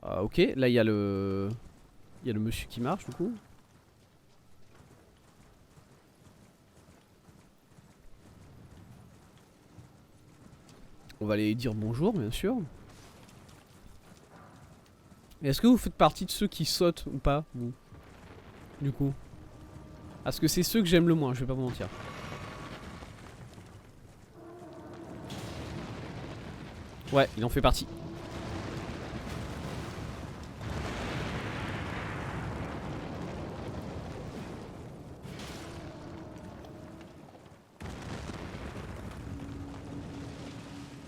Ok, là il y a le... Il y a le monsieur qui marche du coup. On va aller dire bonjour bien sûr. Est-ce que vous faites partie de ceux qui sautent ou pas, vous? Du coup. Parce que c'est ceux que j'aime le moins, je vais pas vous mentir. Ouais, il en fait partie.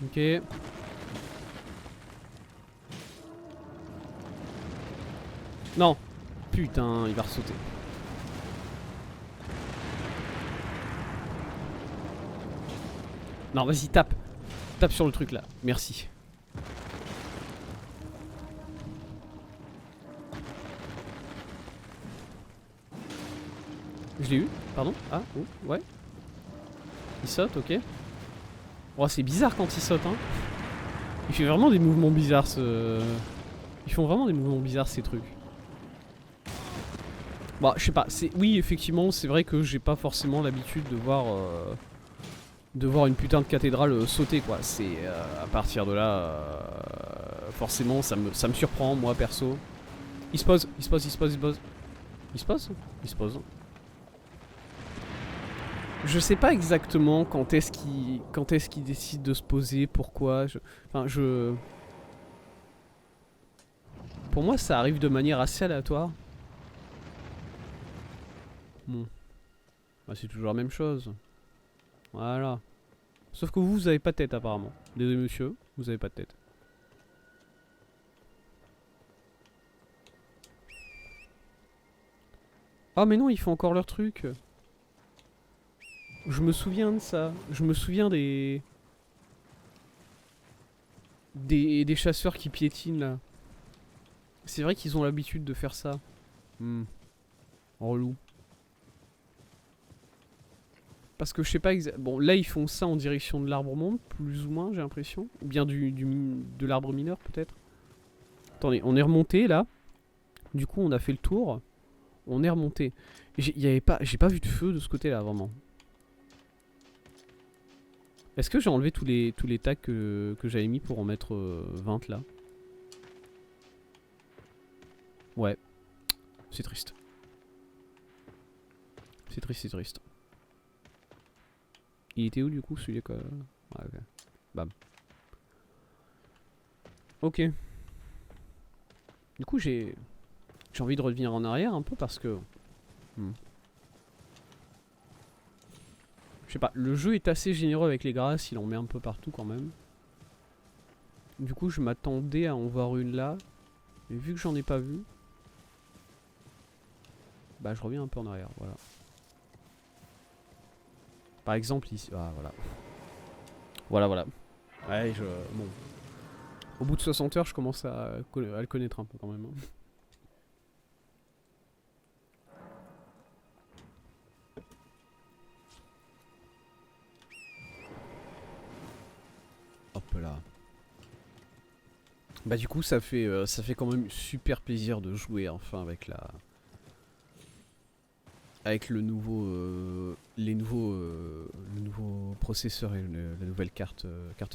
Ok. Non. Putain, il va ressauter. Non, vas-y, tape. Tape sur le truc là. Merci. Je l'ai eu. Pardon. Ah, oh, ouais. Il saute, ok. Oh, c'est bizarre quand il saute, hein. Il fait vraiment des mouvements bizarres, ce... Ils font vraiment des mouvements bizarres, ces trucs. Bon, je sais pas. Oui, effectivement, c'est vrai que j'ai pas forcément l'habitude de voir une putain de cathédrale sauter, quoi. C'est à partir de là, forcément, ça me surprend, moi perso. Il se pose, il se pose, il se pose, il se pose. Il se pose. Il se pose. Je sais pas exactement quand est-ce qu'il décide de se poser, pourquoi. Enfin, pour moi, ça arrive de manière assez aléatoire. Bon, bah, c'est toujours la même chose. Voilà. Sauf que vous avez pas de tête apparemment. Désolé monsieur, vous avez pas de tête. Ah mais non, ils font encore leur truc. Je me souviens de ça. Je me souviens des chasseurs qui piétinent là. C'est vrai qu'ils ont l'habitude de faire ça. Hmm. Relou. Parce que je sais pas exactement. Bon, là ils font ça en direction de l'arbre monde, plus ou moins, j'ai l'impression. Ou bien de l'arbre mineur peut-être. Attendez, on est remonté là. Du coup, on a fait le tour. On est remonté. J'ai pas vu de feu de ce côté-là vraiment. Est-ce que j'ai enlevé tous les tags que j'avais mis pour en mettre 20 là? Ouais, c'est triste. C'est triste, c'est triste. Il était où du coup celui-là quoi? Ouais, ok. Bam. Ok. Du coup j'ai envie de revenir en arrière un peu parce que... Hmm. Je sais pas, le jeu est assez généreux avec les grâces, il en met un peu partout quand même. Du coup je m'attendais à en voir une là. Mais vu que j'en ai pas vu... Bah je reviens un peu en arrière, voilà. Par exemple ici... Ah voilà. Voilà, voilà. Ouais, bon. Au bout de 60 heures, je commence à le connaître un peu quand même. Hein. Hop là. Bah du coup, ça fait quand même super plaisir de jouer enfin avec avec le nouveau processeur et la nouvelle carte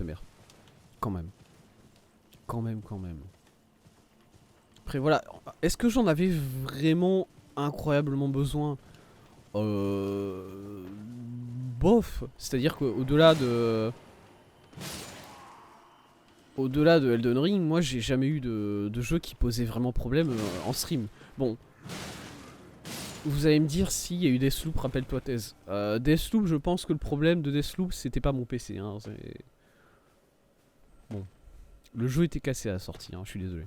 mère. Quand même. Quand même, quand même. Après voilà, est-ce que j'en avais vraiment incroyablement besoin? Bof. C'est-à-dire qu'au-delà de Elden Ring, moi j'ai jamais eu de jeu qui posait vraiment problème en stream. Bon, vous allez me dire s'il y a eu Deathloop, rappelle-toi Thèse. Deathloop, je pense que le problème de Deathloop, c'était pas mon PC. Hein, bon, le jeu était cassé à la sortie, hein, je suis désolé.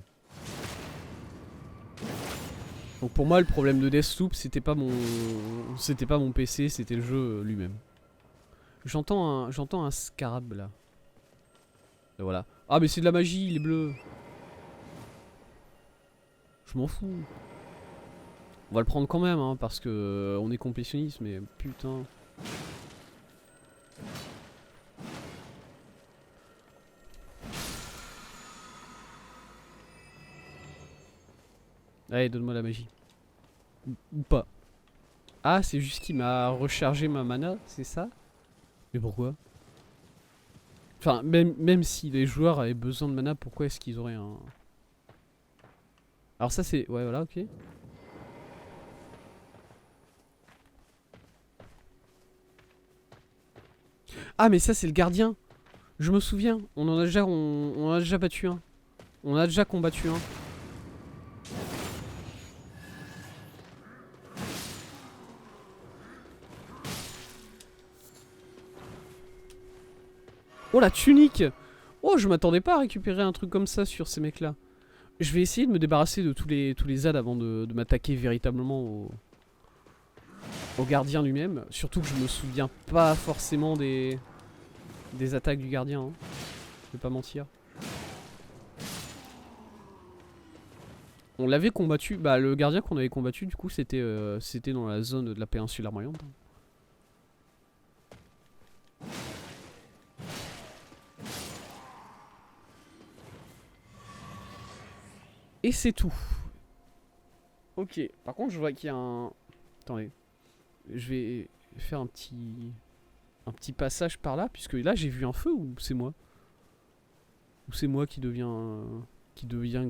Donc pour moi, le problème de Deathloop, c'était pas mon PC, c'était le jeu lui-même. J'entends un scarab là. Et voilà. Ah mais c'est de la magie, il est bleu. Je m'en fous. On va le prendre quand même, hein, parce que on est complétionniste, mais putain. Allez, donne-moi la magie. Ou pas. Ah, c'est juste qu'il m'a rechargé ma mana, c'est ça? Mais pourquoi? Enfin, même si les joueurs avaient besoin de mana, pourquoi est-ce qu'ils auraient un... Alors ça c'est... Ouais, voilà, ok. Ah, mais ça c'est le gardien. Je me souviens, on en a déjà, on en a déjà battu un. On a déjà combattu un. Oh la tunique! Oh, je m'attendais pas à récupérer un truc comme ça sur ces mecs là. Je vais essayer de me débarrasser de tous les ZAD avant de m'attaquer véritablement au gardien lui-même. Surtout que je me souviens pas forcément des attaques du gardien. Hein. Je vais pas mentir. On l'avait combattu, bah le gardien qu'on avait combattu du coup c'était dans la zone de la péninsule Armoyante. Et c'est tout. Ok, par contre je vois qu'il y a un... Attendez, je vais faire un petit passage par là, puisque là j'ai vu un feu ou c'est moi? Ou c'est moi qui devient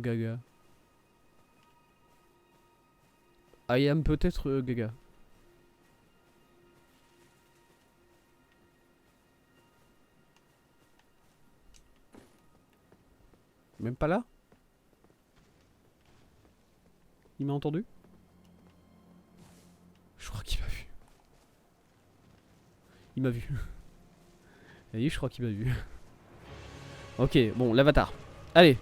gaga? I am peut-être gaga. Même pas là? Il m'a entendu? Je crois qu'il m'a vu. Il m'a vu. Allez, je crois qu'il m'a vu. Ok, bon, l'avatar. Allez.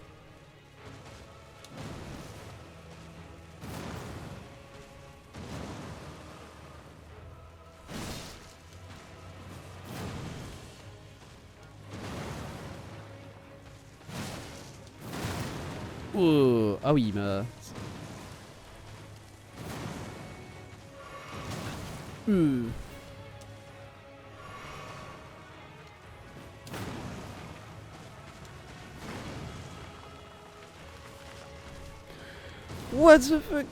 Oh, ah oui, il m'a... What the fuck?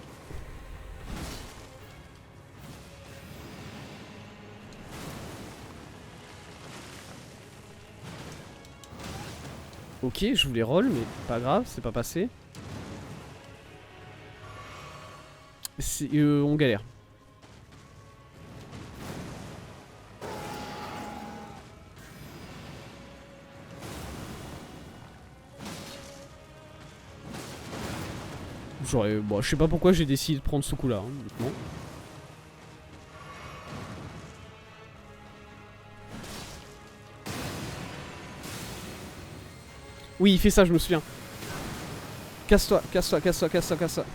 Ok, je voulais roll, mais pas grave, c'est pas passé. On galère. Bon, je sais pas pourquoi j'ai décidé de prendre ce coup-là. Hein, oui, il fait ça, je me souviens. Casse-toi, casse-toi, casse-toi, casse-toi, casse-toi.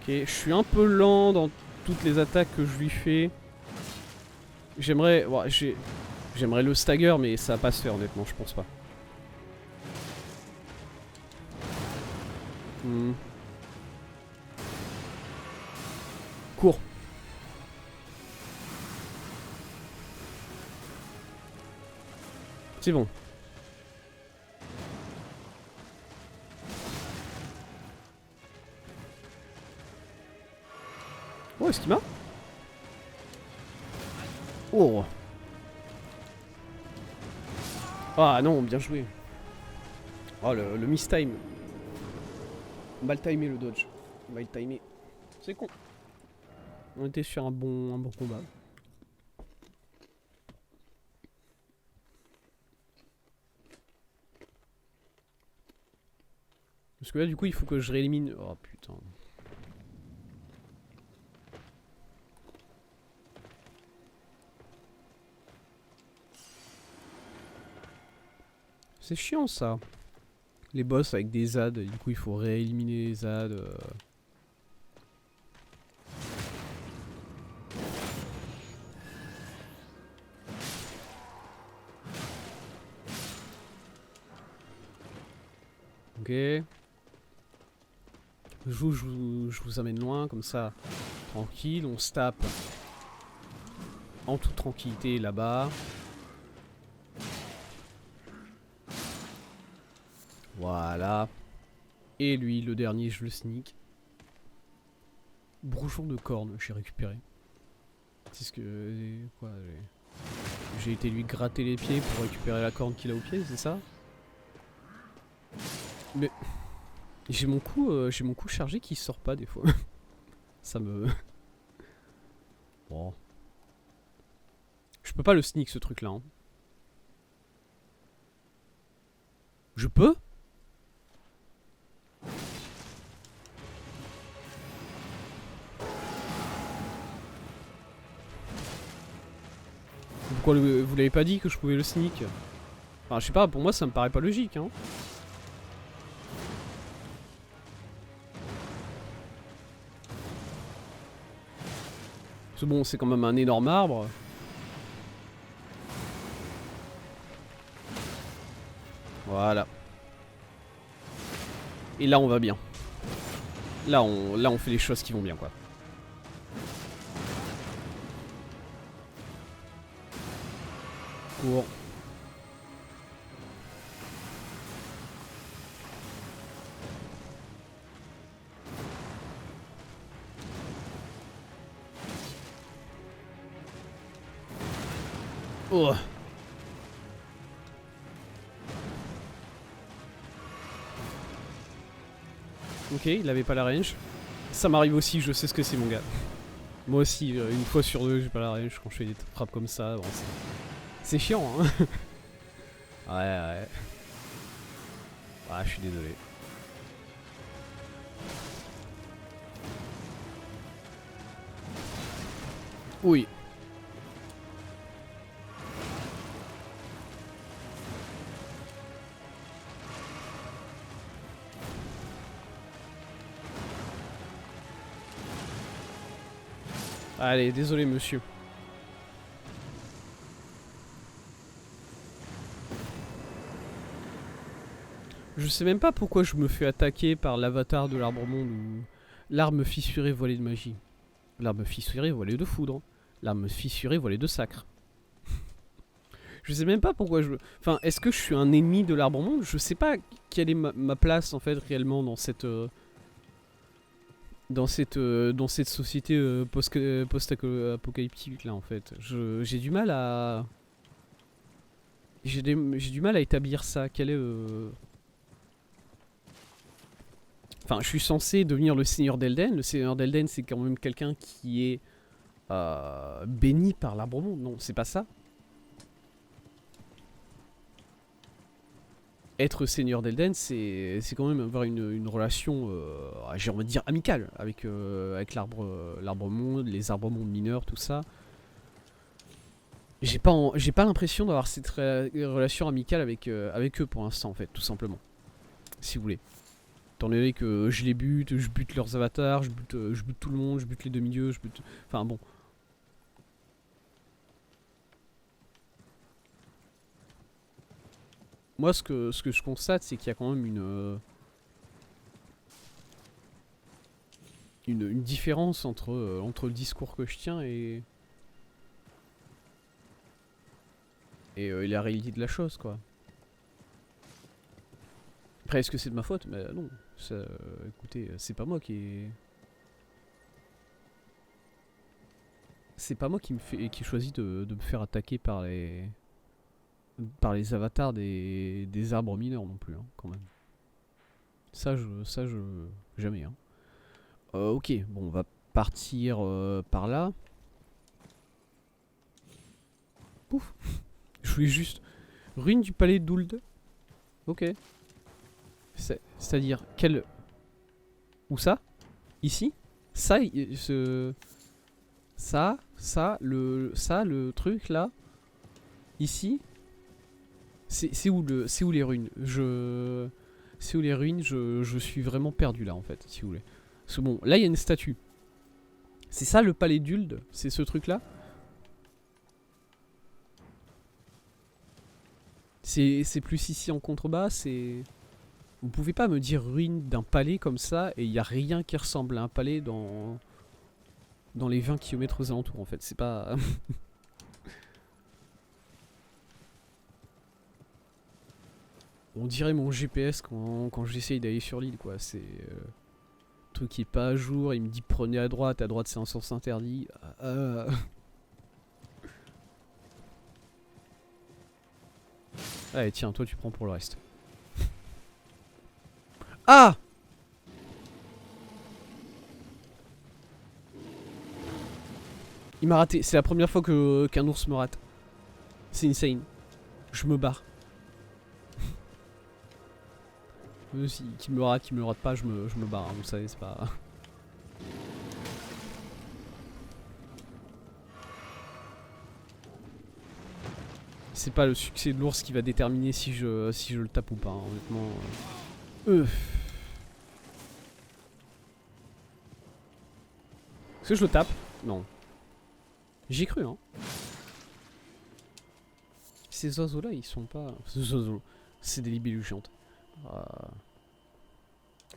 Ok, je suis un peu lent dans toutes les attaques que je lui fais. J'aimerais... Bon, j'aimerais le stagger, mais ça va pas se faire honnêtement, je pense pas. Cours. C'est bon. Oh, est-ce qu'il m'a? Oh. Ah non, bien joué. Oh, le miss-time. Mal timé le dodge. Mal timé. C'est con. On était sur un bon combat. Parce que là, du coup, il faut que je réélimine... Oh, putain. C'est chiant, ça. Les boss avec des ZAD, et du coup, il faut rééliminer les ZAD. Ok. Je vous amène loin, comme ça. Tranquille, on se tape. En toute tranquillité là-bas. Voilà. Et lui, le dernier, je le sneak. Brouchon de corne, j'ai récupéré. C'est ce que... Quoi, j'ai été lui gratter les pieds pour récupérer la corne qu'il a au pied, c'est ça? Mais... j'ai mon coup chargé qui sort pas des fois. Ça me... Bon... Je peux pas le sneak ce truc là. Hein. Je peux? Pourquoi vous l'avez pas dit que je pouvais le sneak? Enfin je sais pas, pour moi ça me paraît pas logique hein. C'est bon, c'est quand même un énorme arbre. Voilà. Et là on va bien. Là on fait les choses qui vont bien quoi. Cours. Oh. Ok, il avait pas la range. Ça m'arrive aussi, je sais ce que c'est mon gars. Moi aussi, une fois sur deux, j'ai pas la range quand je fais des frappes comme ça. Bon, c'est chiant, hein. Ouais. Ah, je suis désolé. Oui. Allez, désolé monsieur. Je sais même pas pourquoi je me fais attaquer par l'avatar de l'arbre monde ou l'arme fissurée voilée de magie. L'arme fissurée voilée de foudre. L'arme fissurée voilée de sacre. Je sais même pas pourquoi je... Enfin, est-ce que je suis un ennemi de l'arbre monde? Je sais pas quelle est ma place en fait réellement dans cette... dans cette société post-apocalyptique là en fait. J'ai du mal à... J'ai du mal à établir ça. Quel est... Enfin, je suis censé devenir le Seigneur d'Elden. Le Seigneur d'Elden, c'est quand même quelqu'un qui est béni par l'arbre monde. Non, c'est pas ça. Être Seigneur d'Elden, c'est quand même avoir une relation, j'ai envie de dire amicale, avec l'arbre monde, les arbres monde mineurs, tout ça. J'ai pas l'impression d'avoir cette relation amicale avec eux pour l'instant, en fait, tout simplement. Si vous voulez. Étant donné que je les bute, je bute leurs avatars, je bute tout le monde, je bute les demi-dieux, je bute... Enfin bon. Moi ce que je constate c'est qu'il y a quand même une différence entre le discours que je tiens et la réalité de la chose quoi. Après est-ce que c'est de ma faute? Mais non. Ça, écoutez, c'est pas moi c'est pas moi qui choisit de me faire attaquer par les avatars des arbres mineurs non plus, hein, quand même. Ça, jamais. Hein. Ok, bon, on va partir par là. Pouf. Je voulais juste ruine du palais d'Ould. Ok. C'est-à-dire quel... Où ça? Ici? Ça, ça, le truc là. Ici. C'est où les ruines? C'est où les ruines? Je suis vraiment perdu là en fait, si vous voulez. Parce que bon, là il y a une statue. C'est ça le palais d'Uld? C'est ce truc là? C'est plus ici en contrebas, c'est... Vous pouvez pas me dire ruine d'un palais comme ça et il y a rien qui ressemble à un palais dans les 20 km aux alentours en fait. C'est pas... On dirait mon GPS quand j'essaye d'aller sur l'île quoi. C'est... truc qui est pas à jour, il me dit prenez à droite c'est un sens interdit. Allez tiens, toi tu prends pour le reste. Ah! Il m'a raté, c'est la première fois qu'un ours me rate. C'est insane. Je me barre. Qu'il me rate pas, je me barre, hein, vous savez, c'est pas... C'est pas le succès de l'ours qui va déterminer si je le tape ou pas, hein, honnêtement. Est-ce que je le tape? Non. J'y ai cru, hein. Ces oiseaux-là, ils sont pas... Ces oiseaux, c'est des libellules géantes.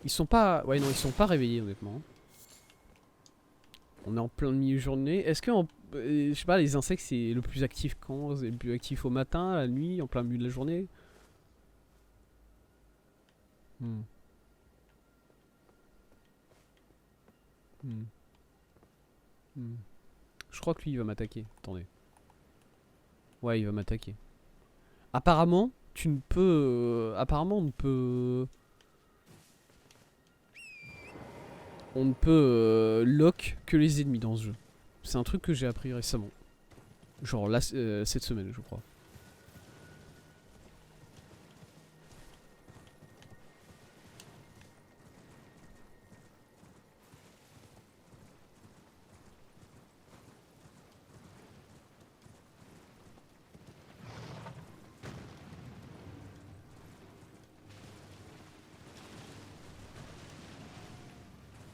Ils sont pas... Ouais, non, ils sont pas réveillés, honnêtement. On est en plein milieu-journée. Est-ce que, je sais pas, les insectes, c'est le plus actif quand? C'est le plus actif au matin, la nuit, en plein milieu de la journée? Hmm. Hmm. Hmm. Je crois que lui, il va m'attaquer. Attendez. Ouais, il va m'attaquer. Apparemment, tu ne peux... apparemment, on ne peut... On ne peut lock que les ennemis dans ce jeu. C'est un truc que j'ai appris récemment. Genre là, cette semaine, je crois.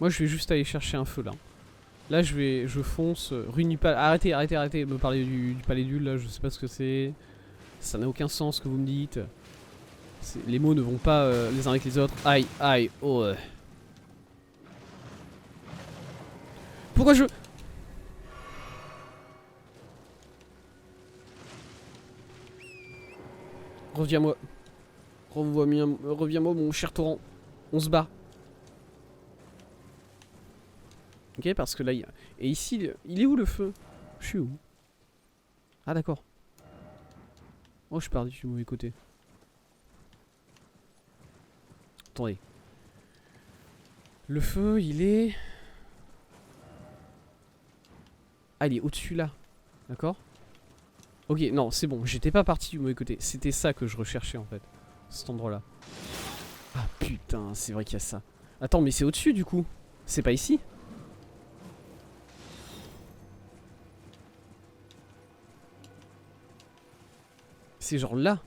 Moi, je vais juste aller chercher un feu là. Là, je fonce. Arrêtez de me parler du palais d'Ul là. Je sais pas ce que c'est. Ça n'a aucun sens ce que vous me dites. Les mots ne vont pas les uns avec les autres. Aïe, aïe, oh. Pourquoi je... Reviens-moi. Reviens-moi, mon cher torrent. On se bat. Ok, parce que là, et ici, il est où le feu? Je suis où? Ah, d'accord. Oh, je suis parti du mauvais côté. Attendez. Le feu, il est... Ah, il est au-dessus là. D'accord? Ok, non, c'est bon. J'étais pas parti du mauvais côté. C'était ça que je recherchais en fait. Cet endroit-là. Ah putain, c'est vrai qu'il y a ça. Attends, mais c'est au-dessus du coup. C'est pas ici? C'est genre là.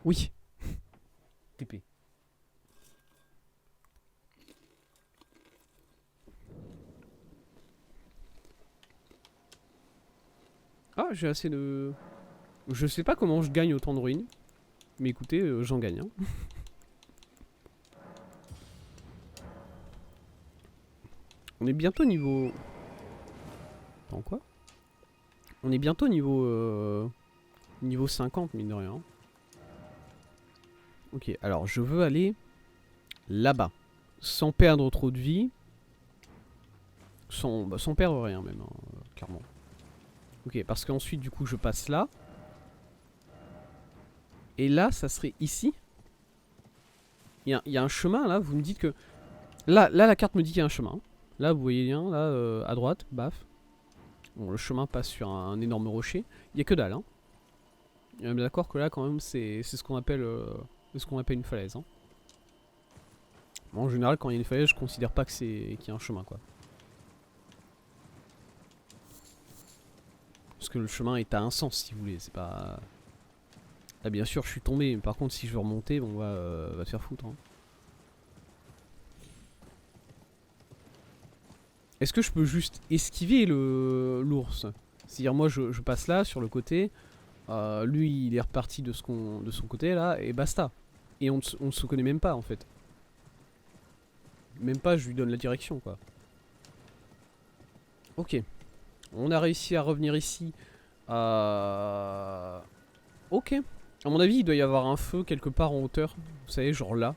Oui. TP. Ah, j'ai assez de... Je sais pas comment je gagne autant de ruines. Mais écoutez, j'en gagne. Hein. On est bientôt niveau... Attends, quoi? On est bientôt niveau 50, mine de rien. Ok, alors je veux aller là-bas. Sans perdre trop de vie. Sans perdre rien même, hein, clairement. Ok, parce qu'ensuite du coup je passe là. Et là, ça serait ici. Il y a un chemin là, vous me dites que... Là la carte me dit qu'il y a un chemin. Là, vous voyez bien, là, à droite, baf. Bon, le chemin passe sur un énorme rocher. Il n'y a que dalle, hein. D'accord que là, quand même, c'est ce qu'on appelle, une falaise. Hein. Bon, en général, quand il y a une falaise, je considère pas qu'il y a un chemin, quoi. Parce que le chemin est à un sens, si vous voulez. C'est pas... Là, bien sûr, je suis tombé. Mais par contre, si je veux remonter, bon, va te faire foutre. Hein. Est-ce que je peux juste esquiver l'ours? C'est-à-dire moi je passe là sur le côté, lui il est reparti de son côté là et basta. Et on ne se connaît même pas en fait. Même pas je lui donne la direction quoi. Ok. On a réussi à revenir ici. Ok. À mon avis il doit y avoir un feu quelque part en hauteur. Vous savez genre là.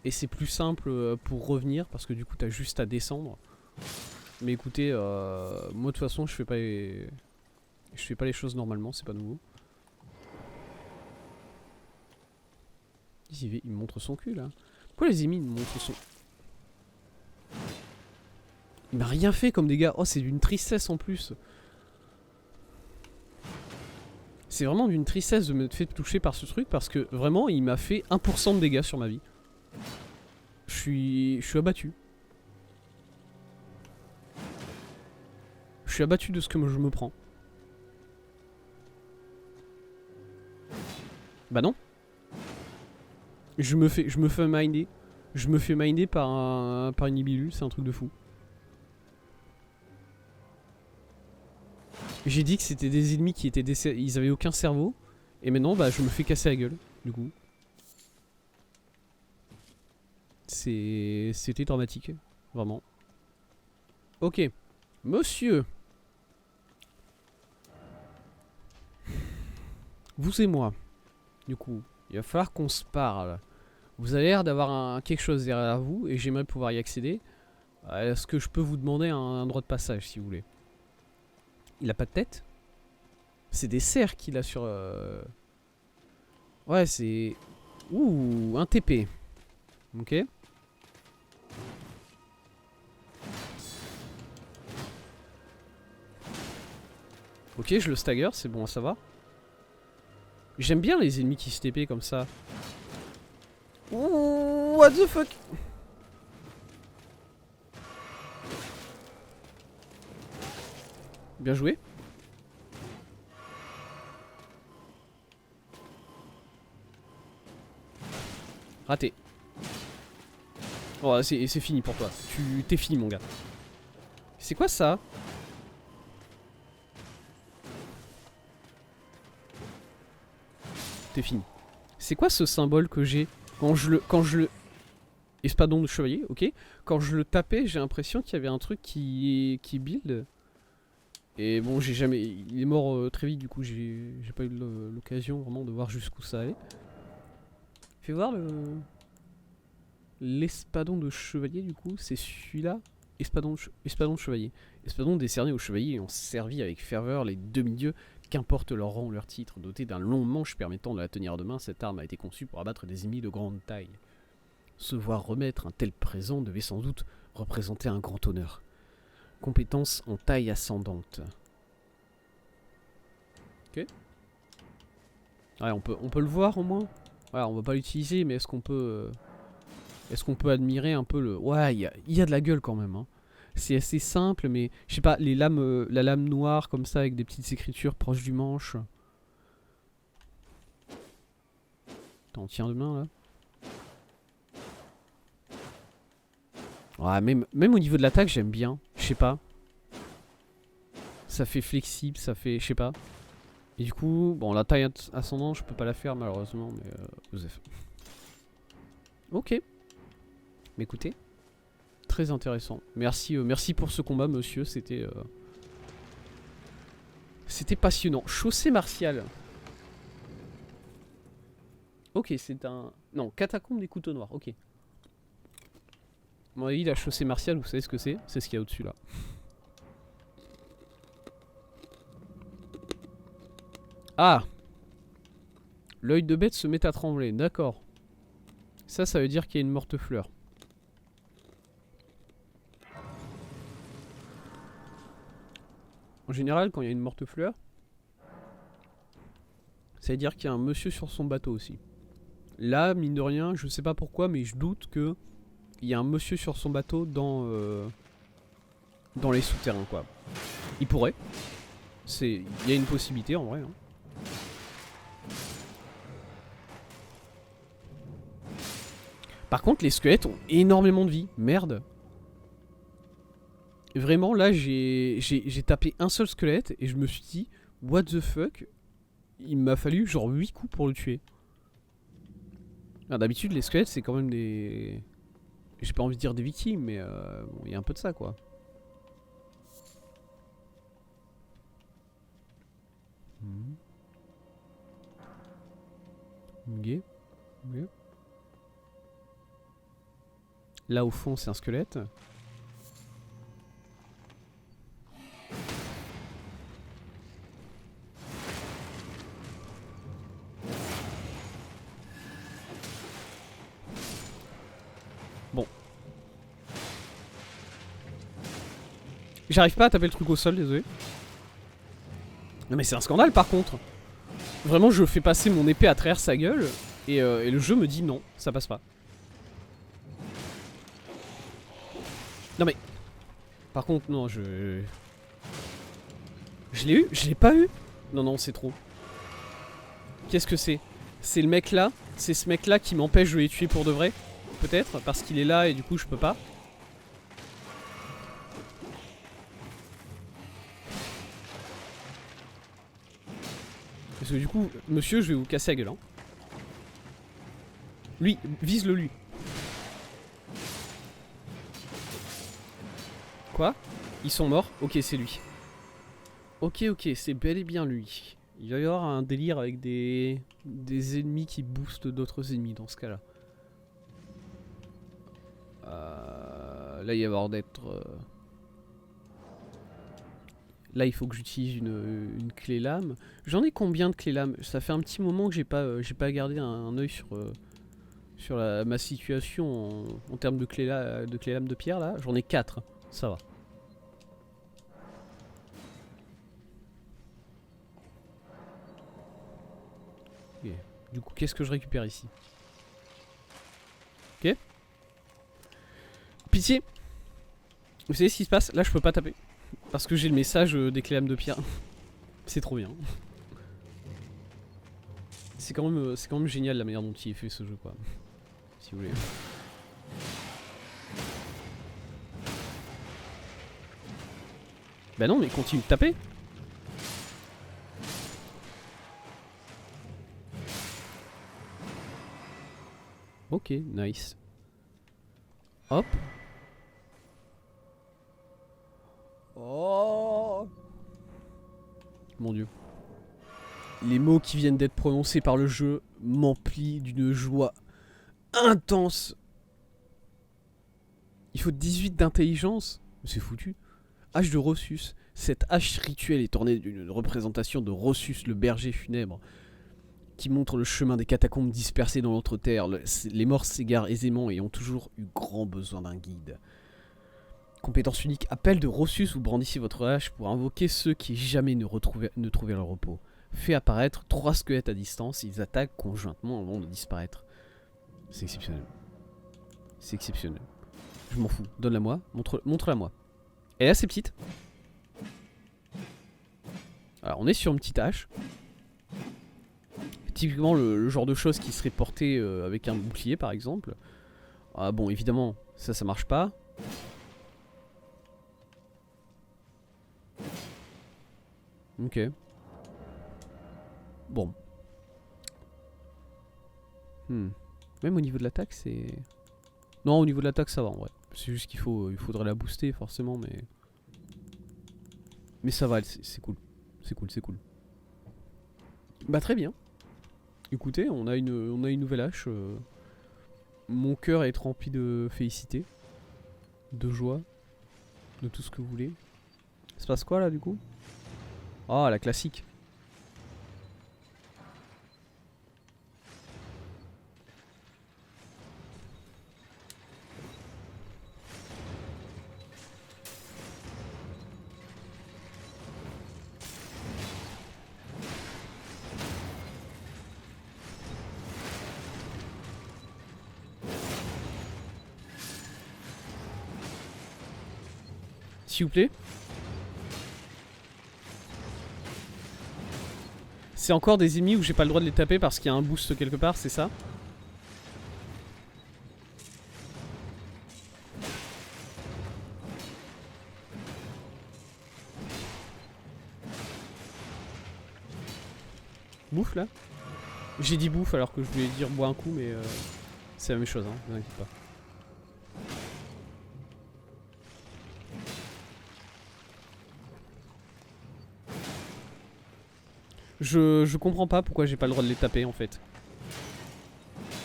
Et c'est plus simple pour revenir parce que du coup t'as juste à descendre. Mais écoutez, moi de toute façon je fais pas les choses normalement, c'est pas nouveau. Il me montre son cul là. Pourquoi les émis me montrent son... Il m'a rien fait comme dégâts. Oh c'est d'une tristesse en plus. C'est vraiment d'une tristesse de me faire toucher par ce truc parce que vraiment il m'a fait 1% de dégâts sur ma vie. Je suis abattu. Je suis abattu de ce que je me prends. Bah non. Je me fais minder. Je me fais minder par une Ibilu, c'est un truc de fou. J'ai dit que c'était des ennemis qui étaient ils avaient aucun cerveau. Et maintenant bah je me fais casser la gueule, du coup. C'était dramatique, vraiment. Ok. Monsieur. Vous et moi. Du coup, il va falloir qu'on se parle. Vous avez l'air d'avoir quelque chose derrière vous et j'aimerais pouvoir y accéder. Est-ce que je peux vous demander un droit de passage si vous voulez? Il a pas de tête? C'est des cerfs qu'il a sur... Ouais, c'est... Ouh, un TP. Ok. Ok, je le stagger, c'est bon à savoir. J'aime bien les ennemis qui se TP comme ça. Ouh, what the fuck? Bien joué. Raté. Oh, c'est fini pour toi. T'es fini, mon gars. C'est quoi ça? T'es fini. C'est quoi ce symbole que j'ai quand je le... Espadon de chevalier, ok. Quand je le tapais, j'ai l'impression qu'il y avait un truc qui build. Et bon, j'ai jamais... Il est mort très vite, du coup, j'ai pas eu l'occasion vraiment de voir jusqu'où ça allait. Fais voir l'espadon de chevalier, du coup, c'est celui-là. Espadon de chevalier. Espadon décerné aux chevaliers et ont servi avec ferveur les demi-dieux, qu'importe leur rang ou leur titre. Doté d'un long manche permettant de la tenir de main, cette arme a été conçue pour abattre des ennemis de grande taille. Se voir remettre un tel présent devait sans doute représenter un grand honneur. Compétence en taille ascendante. Ok. Ouais, on peut le voir au moins. Ouais, on va pas l'utiliser, mais est-ce qu'on peut admirer un peu le... Ouais, il y a de la gueule quand même. Hein. C'est assez simple, mais je sais pas, les lames, la lame noire comme ça avec des petites écritures proches du manche. T'en tiens de main là. Ouais, même au niveau de l'attaque, j'aime bien. Je sais pas. Ça fait flexible, ça fait... Je sais pas. Et du coup, bon, la taille ascendante, je peux pas la faire malheureusement, mais Joseph. Ok. Mais écoutez, très intéressant. Merci, merci pour ce combat, monsieur. C'était passionnant. Chaussée martiale. Ok, c'est un... Non, catacombe des couteaux noirs. Ok. Bon, la chaussée martiale, vous savez ce que c'est? C'est ce qu'il y a au-dessus là. Ah! L'œil de bête se met à trembler, d'accord. Ça veut dire qu'il y a une morte fleur. En général, quand il y a une morte fleur, ça veut dire qu'il y a un monsieur sur son bateau aussi. Là, mine de rien, je sais pas pourquoi, mais je doute que il y a un monsieur sur son bateau dans les souterrains, quoi. Il pourrait. Il y a une possibilité en vrai. Hein. Par contre, les squelettes ont énormément de vie. Merde. Vraiment, là, j'ai tapé un seul squelette et je me suis dit, what the fuck? Il m'a fallu genre 8 coups pour le tuer. D'habitude, les squelettes, c'est quand même des... J'ai pas envie de dire des victimes, mais bon, y a un peu de ça, quoi. Ok. Ok. Là, au fond, c'est un squelette. Bon. J'arrive pas à taper le truc au sol, désolé. Non mais c'est un scandale par contre. Vraiment, je fais passer mon épée à travers sa gueule et le jeu me dit non, ça passe pas. Non mais... Par contre, non, je... Je l'ai eu? Je l'ai pas eu? Non, non, c'est trop. Qu'est-ce que c'est? C'est le mec là? C'est ce mec là qui m'empêche de les tuer pour de vrai? Peut-être, parce qu'il est là et du coup je peux pas. Parce que du coup, monsieur, je vais vous casser la gueule. Hein. Lui, vise-le lui. Quoi? Ils sont morts? Ok, c'est lui. Ok, ok, c'est bel et bien lui. Il va y avoir un délire avec des ennemis qui boostent d'autres ennemis dans ce cas-là. Là, il va y avoir d'être... Là, il faut que j'utilise une clé lame. J'en ai combien de clés lames? Ça fait un petit moment que j'ai pas gardé un œil sur ma situation en termes de clés lames de pierre. Là, j'en ai 4. Ça va. Okay. Du coup, qu'est-ce que je récupère ici? Ok. Pitié. Vous savez ce qui se passe? Là, je peux pas taper. Parce que j'ai le message des clés lames de pierre. C'est trop bien. C'est quand même génial la manière dont il est fait ce jeu, quoi. Si vous voulez. Bah non, mais continue de taper. Ok, nice. Hop. Oh. Mon dieu. Les mots qui viennent d'être prononcés par le jeu m'emplissent d'une joie intense. Il faut 18 d'intelligence. C'est foutu. Hache de Rossus. Cette hache rituelle est ornée d'une représentation de Rossus, le berger funèbre, qui montre le chemin des catacombes dispersées dans l'entre-terre. Les morts s'égarent aisément et ont toujours eu grand besoin d'un guide. Compétence unique, appel de Rossus, vous brandissez votre hache pour invoquer ceux qui jamais ne trouvaient leur repos. Fait apparaître 3 squelettes à distance, ils attaquent conjointement avant de disparaître. C'est exceptionnel. C'est exceptionnel. Je m'en fous, donne-la moi, montre-la moi. Elle est assez petite. Alors on est sur une petite hache. Typiquement le genre de choses qui serait porté avec un bouclier par exemple. Ah bon évidemment ça marche pas. Ok. Bon. Même au niveau de l'attaque c'est... Non au niveau de l'attaque ça va en vrai. C'est juste qu'il faudrait la booster forcément mais... Mais ça va, c'est cool. C'est cool, c'est cool. Bah très bien. Écoutez, on a une nouvelle hache. Mon cœur est rempli de félicité. De joie. De tout ce que vous voulez. Ça se passe quoi là du coup? Ah la classique. S'il vous plaît. C'est encore des ennemis où j'ai pas le droit de les taper parce qu'il y a un boost quelque part, c'est ça? Bouffe là. J'ai dit bouffe alors que je voulais dire bois un coup, mais c'est la même chose, hein, ne vous inquiétez pas. Je comprends pas pourquoi j'ai pas le droit de les taper en fait.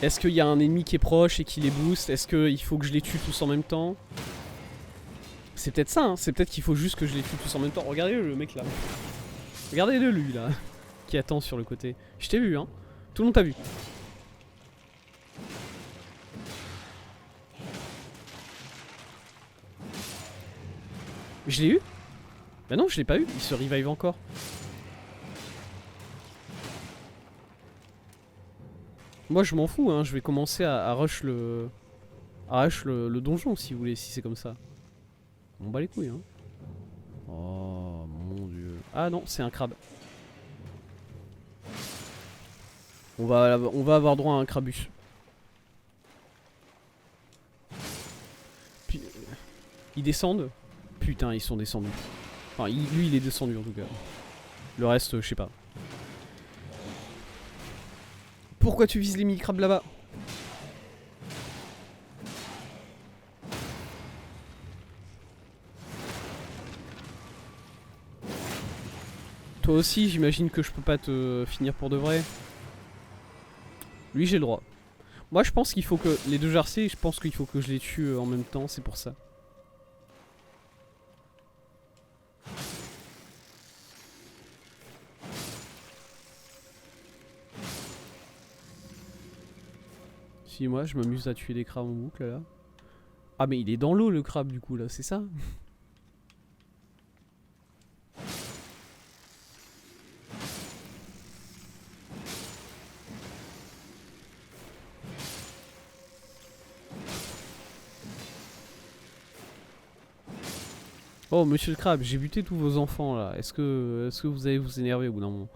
Est-ce qu'il y a un ennemi qui est proche et qui les booste? Est-ce qu'il faut que je les tue tous en même temps? C'est peut-être ça, hein. C'est peut-être qu'il faut juste que je les tue tous en même temps. Regardez le mec là. Regardez-le lui là. Qui attend sur le côté. Je t'ai vu, hein. Tout le monde t'a vu. Je l'ai eu? Bah non, je l'ai pas eu. Il se revive encore. Moi je m'en fous, hein. Je vais commencer à rush le... le donjon si vous voulez, si c'est comme ça. On bat les couilles, hein. Oh mon dieu. Ah non, c'est un crabe. On va avoir droit à un crabus. Puis, ils descendent. Putain, ils sont descendus. Enfin, lui, il est descendu en tout cas. Le reste, je sais pas. Pourquoi tu vises les mini-crabes là-bas? Toi aussi, j'imagine que je peux pas te finir pour de vrai. Lui, j'ai le droit. Moi, je pense qu'il faut que... Les deux jarciers, je pense qu'il faut que je les tue en même temps, c'est pour ça. Si moi, je m'amuse à tuer des crabes en boucle, là. Ah, mais il est dans l'eau, le crabe, du coup, là, c'est ça? Oh, monsieur le crabe, j'ai buté tous vos enfants, là. Est-ce que vous allez vous énerver au bout d'un moment?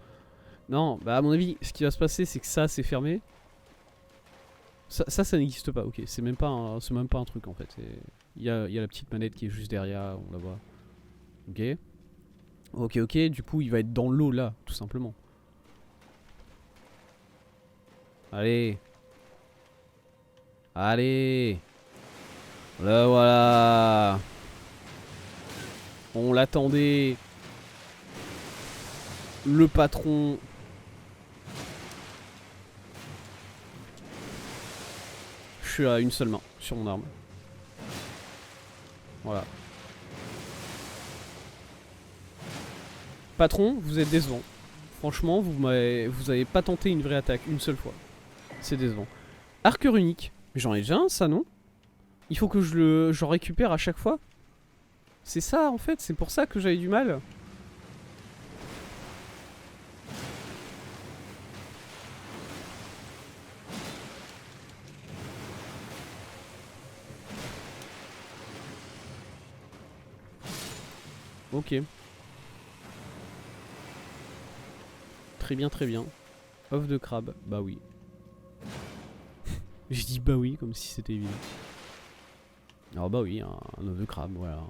Non, bah à mon avis, ce qui va se passer, c'est que ça, c'est fermé. Ça n'existe pas, ok. C'est même pas un truc, en fait. Il y a la petite manette qui est juste derrière, on la voit. Ok. Ok, du coup, il va être dans l'eau, là, tout simplement. Allez. Allez. Là, voilà. On l'attendait. Le patron. Je suis à une seule main sur mon arme. Voilà. Patron, vous êtes décevant. Franchement, vous avez pas tenté une vraie attaque une seule fois. C'est décevant. Arc runique. Mais j'en ai déjà un, ça, non? Il faut que j'en récupère à chaque fois? C'est ça, en fait, c'est pour ça que j'avais du mal. Ok. Très bien, très bien. Œuf de crabe, bah oui. Je dis bah oui, comme si c'était évident. Alors bah oui, un œuf de crabe, voilà.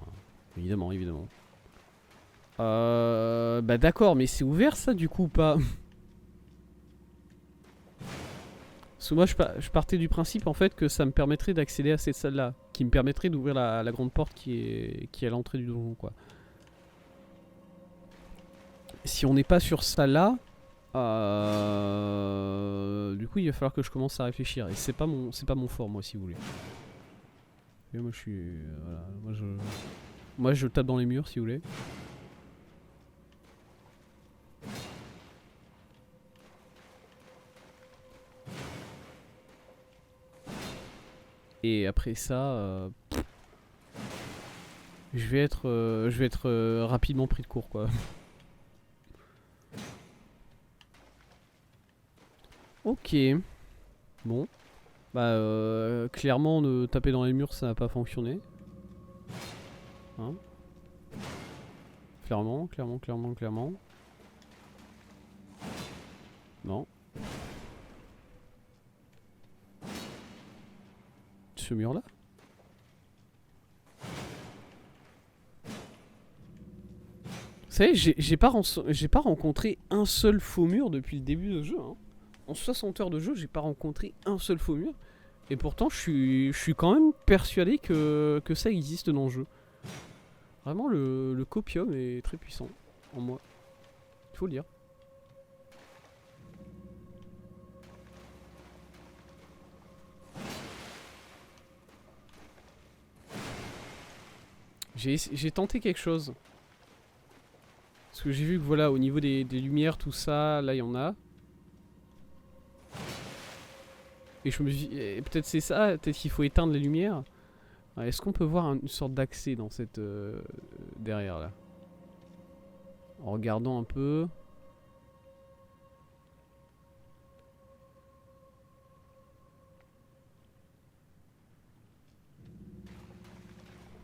Évidemment, évidemment. Bah d'accord, mais c'est ouvert ça du coup ou pas? Parce que moi je partais du principe en fait que ça me permettrait d'accéder à cette salle là. Qui me permettrait d'ouvrir la grande porte qui est à l'entrée du donjon quoi. Si on n'est pas sur ça là, du coup il va falloir que je commence à réfléchir. Et c'est pas mon fort moi si vous voulez. Et moi je suis... voilà, moi je tape dans les murs si vous voulez. Et après ça, je vais être rapidement pris de court quoi. Ok. Bon. Bah clairement de taper dans les murs ça n'a pas fonctionné. Hein? Clairement. Non. Ce mur là? Vous savez, j'ai pas rencontré un seul faux mur depuis le début de jeu. Hein. En 60 heures de jeu, j'ai pas rencontré un seul faux mur. Et pourtant, je suis quand même persuadé que ça existe dans le jeu. Vraiment, le copium est très puissant en moi. Il faut le dire. J'ai tenté quelque chose. Parce que j'ai vu que voilà, au niveau des lumières, tout ça, là il y en a. Et je me dis, peut-être c'est ça, peut-être qu'il faut éteindre les lumières. Est-ce qu'on peut voir une sorte d'accès dans cette... derrière là? En regardant un peu...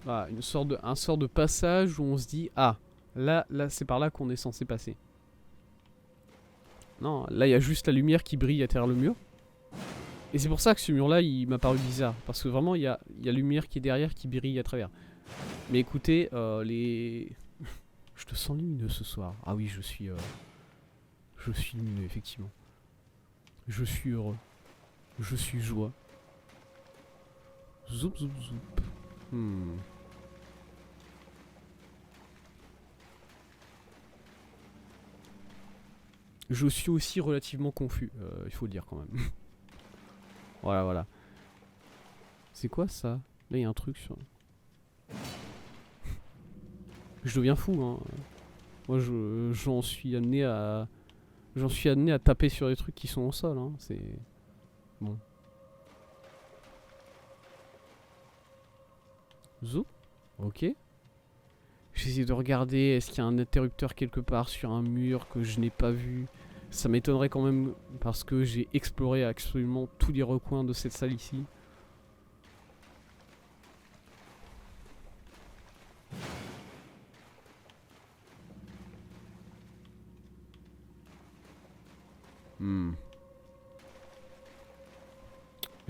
Voilà, un sort de passage où on se dit, ah, là c'est par là qu'on est censé passer. Non, là il y a juste la lumière qui brille à travers le mur. Et c'est pour ça que ce mur là il m'a paru bizarre. Parce que vraiment il y a la lumière qui est derrière qui brille à travers. Mais écoutez, les... Je te sens lumineux ce soir. Ah oui, je suis lumineux effectivement. Je suis heureux. Je suis joie. Zoup zoup zoup. Je suis aussi relativement confus, il faut le dire quand même. Voilà, voilà. C'est quoi ça? Là, il y a un truc sur... Je deviens fou, hein. Moi, j'en suis amené à... J'en suis amené à taper sur des trucs qui sont au sol, hein. C'est... Bon. Zou. Ok. J'essaie de regarder, est-ce qu'il y a un interrupteur quelque part sur un mur que je n'ai pas vu. Ça m'étonnerait quand même parce que j'ai exploré absolument tous les recoins de cette salle ici. Je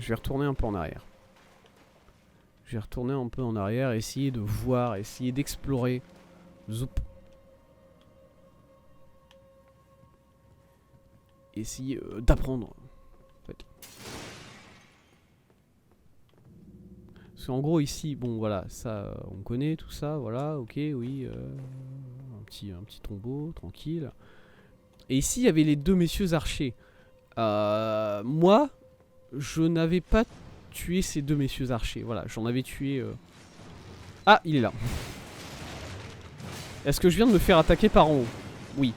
vais retourner un peu en arrière. Je vais retourner un peu en arrière, essayer de voir, essayer d'explorer. Zoup. Essayer d'apprendre. En fait. Parce qu'en gros ici, bon voilà, ça on connaît tout ça, voilà, ok, oui. Un petit tombeau, tranquille. Et ici il y avait les deux messieurs archers. Moi, je n'avais pas tué ces deux messieurs archers. Voilà, j'en avais tué... Ah, il est là. Est-ce que je viens de me faire attaquer par en haut? Oui.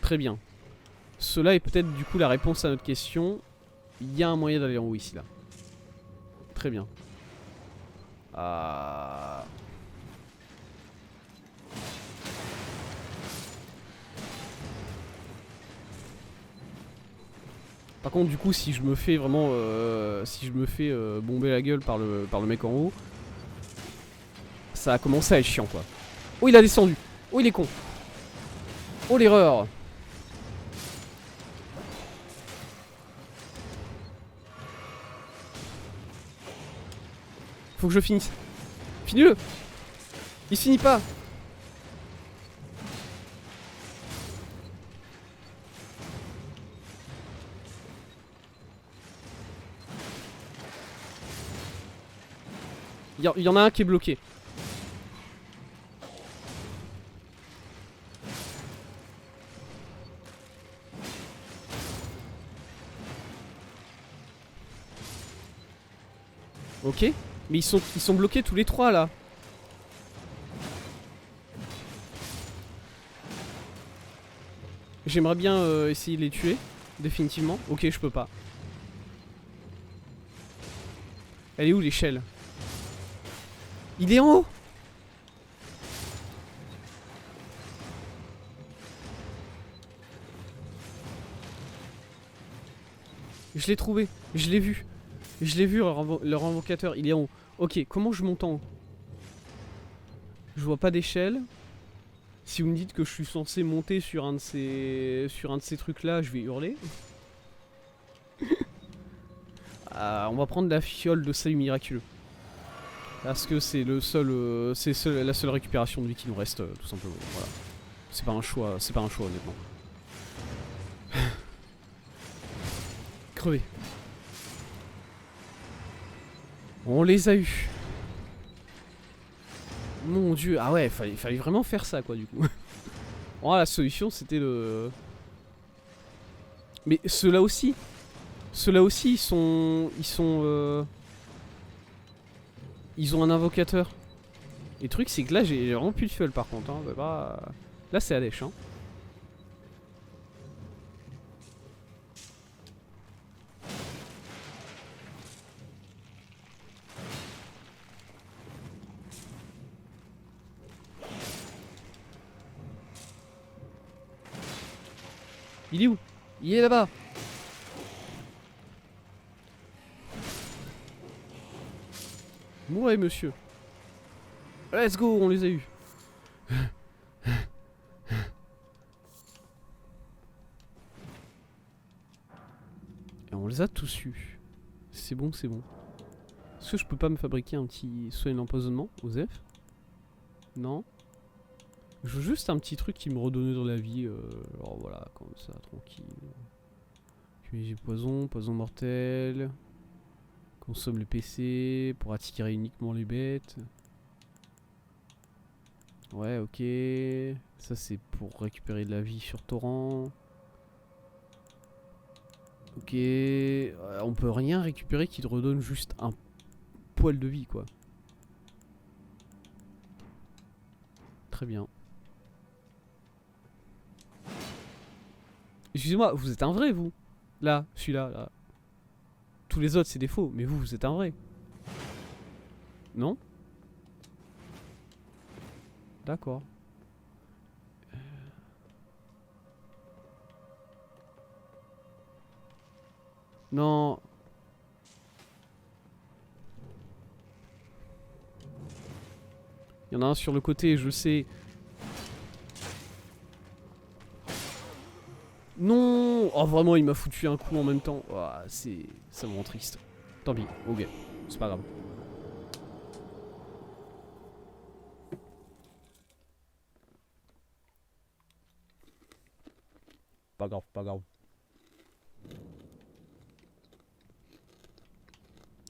Très bien. Cela est peut-être du coup la réponse à notre question. Il y a un moyen d'aller en haut ici, là. Très bien. Par contre, du coup, si je me fais vraiment... si je me fais bomber la gueule par le mec en haut, ça a commencé à être chiant, quoi. Oh, il a descendu. Oh, il est con. Oh, l'erreur. Faut que je finisse. Finis-le. Il se finit pas. Il y en a un qui est bloqué. Ok. Mais ils sont bloqués tous les trois là. J'aimerais bien essayer de les tuer. Définitivement. Ok, je peux pas. Elle est où l'échelle? Il est en haut. Je l'ai trouvé. Je l'ai vu. Je l'ai vu, leur invocateur. Il est en haut. Ok, comment je monte en haut? Je vois pas d'échelle. Si vous me dites que je suis censé monter sur un de ces trucs là, je vais hurler. On va prendre la fiole de salut miraculeux. Parce que c'est le seul, la seule récupération de vie qui nous reste, tout simplement. Voilà. C'est pas un choix, honnêtement. Crevé. On les a eu. Mon dieu, ah ouais, fallait vraiment faire ça quoi du coup. Oh, la solution c'était le... Mais ceux-là aussi, ils sont... Ils ont un invocateur. Et le truc c'est que là j'ai vraiment plus de fuel par contre. Hein. Bah, là c'est à lèche. Hein. Il est où? Il est là-bas. Mourez monsieur. Let's go, on les a eu. Et on les a tous eus. C'est bon, c'est bon. Est-ce que je peux pas me fabriquer un petit soin d'empoisonnement, Osef? Non. Je veux juste un petit truc qui me redonne de la vie. Alors voilà, comme ça, tranquille. Cueillir poison, poison mortel. Consomme les PC pour attirer uniquement les bêtes. Ouais, ok. Ça c'est pour récupérer de la vie sur torrent. Ok. On peut rien récupérer qui te redonne juste un poil de vie quoi. Très bien. Excusez-moi, vous êtes un vrai vous? Là, celui-là, là. Tous les autres c'est des faux, mais vous êtes un vrai. Non? D'accord. Non. Il y en a un sur le côté, je sais. Non. Oh vraiment il m'a foutu un coup en même temps. Oh, ça me rend triste. Tant pis, ok. C'est pas grave. Pas grave, pas grave.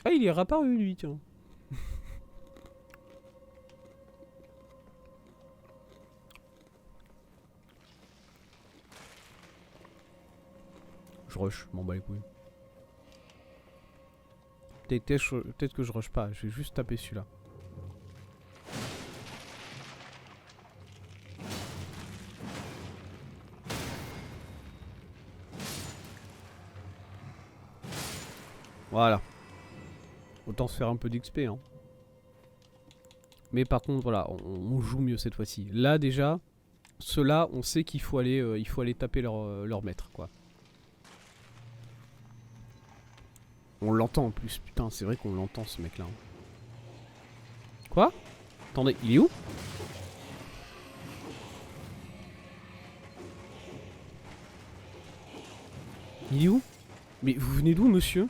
Ah il est réapparu lui tiens. Je rush, m'en bats les couilles. Peut-être que je rush pas, je vais juste taper celui-là. Voilà. Autant se faire un peu d'XP hein. Mais par contre voilà, on joue mieux cette fois-ci. Là déjà, ceux-là on sait qu'il faut aller taper leur maître quoi. On l'entend en plus, putain c'est vrai qu'on l'entend ce mec là. Quoi? Attendez, il est où? Il est où? Mais vous venez d'où monsieur?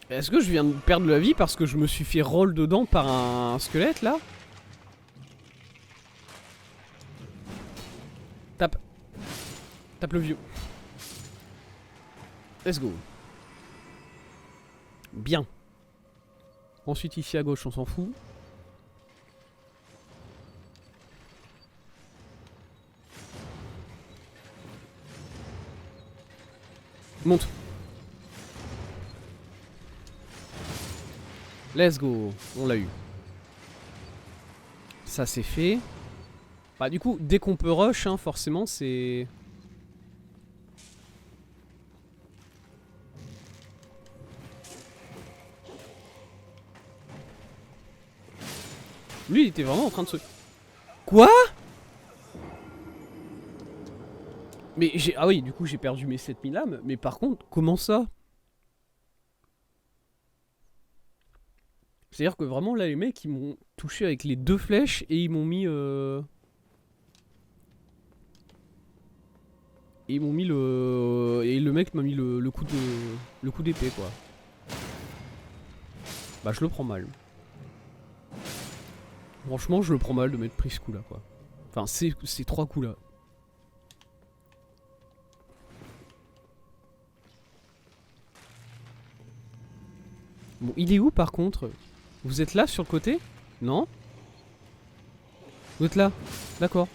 Est-ce que je viens de perdre de la vie parce que je me suis fait roll dedans par un squelette là? Tape. Tape le vieux. Let's go. Bien. Ensuite ici à gauche on s'en fout. Monte. Let's go. On l'a eu. Ça c'est fait. Bah du coup dès qu'on peut rush hein, forcément c'est... Lui il était vraiment en train de se... Quoi? Mais j'ai... Ah oui du coup j'ai perdu mes 7000 âmes. Mais par contre comment ça? C'est-à-dire que vraiment là les mecs ils m'ont touché avec les 2 flèches et ils m'ont mis Et ils m'ont mis le... Et le mec m'a mis le coup d'épée quoi. Bah je le prends mal. Franchement je le prends mal de m'être pris ce coup là quoi. Enfin ces 3 coups là. Bon il est où par contre? Vous êtes là sur le côté? Non? Vous êtes là? D'accord.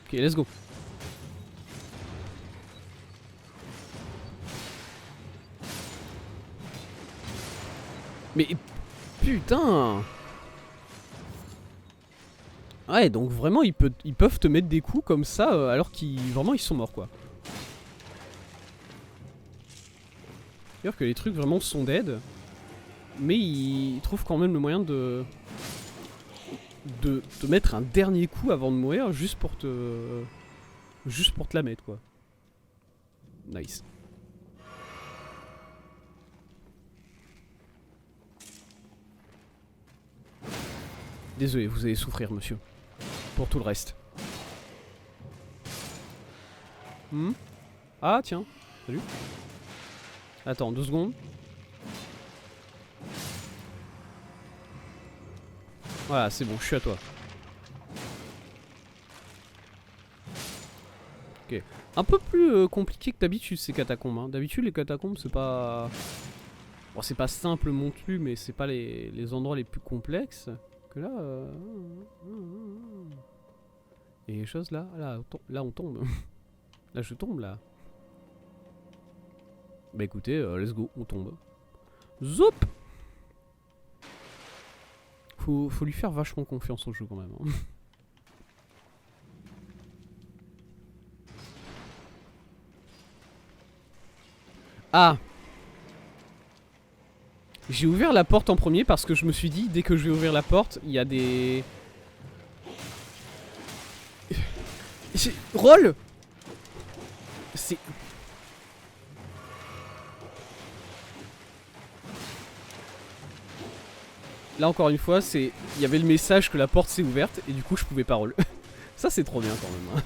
Ok let's go. Mais putain! Ouais, donc vraiment ils peuvent te mettre des coups comme ça alors qu'ils vraiment ils sont morts quoi. C'est-à-dire que les trucs vraiment sont dead, mais ils trouvent quand même le moyen de te mettre un dernier coup avant de mourir juste pour te la mettre quoi. Nice. Désolé, vous allez souffrir monsieur. Pour tout le reste. Ah tiens, salut. Attends, 2 secondes. Voilà, c'est bon, je suis à toi. Ok. Un peu plus compliqué que d'habitude ces catacombes. Hein. D'habitude les catacombes c'est pas... Bon c'est pas simple non plus, mais c'est pas les endroits les plus complexes. Que là... Il y a des choses là. Là on tombe. Là je tombe là. Bah écoutez, let's go, on tombe. Zoup! Faut lui faire vachement confiance au jeu quand même. Hein. Ah! J'ai ouvert la porte en premier parce que je me suis dit, dès que je vais ouvrir la porte, il y a des... Roll! C'est... Là encore une fois, c'est... Il y avait le message que la porte s'est ouverte et du coup je pouvais pas roll. Ça c'est trop bien quand même. Hein.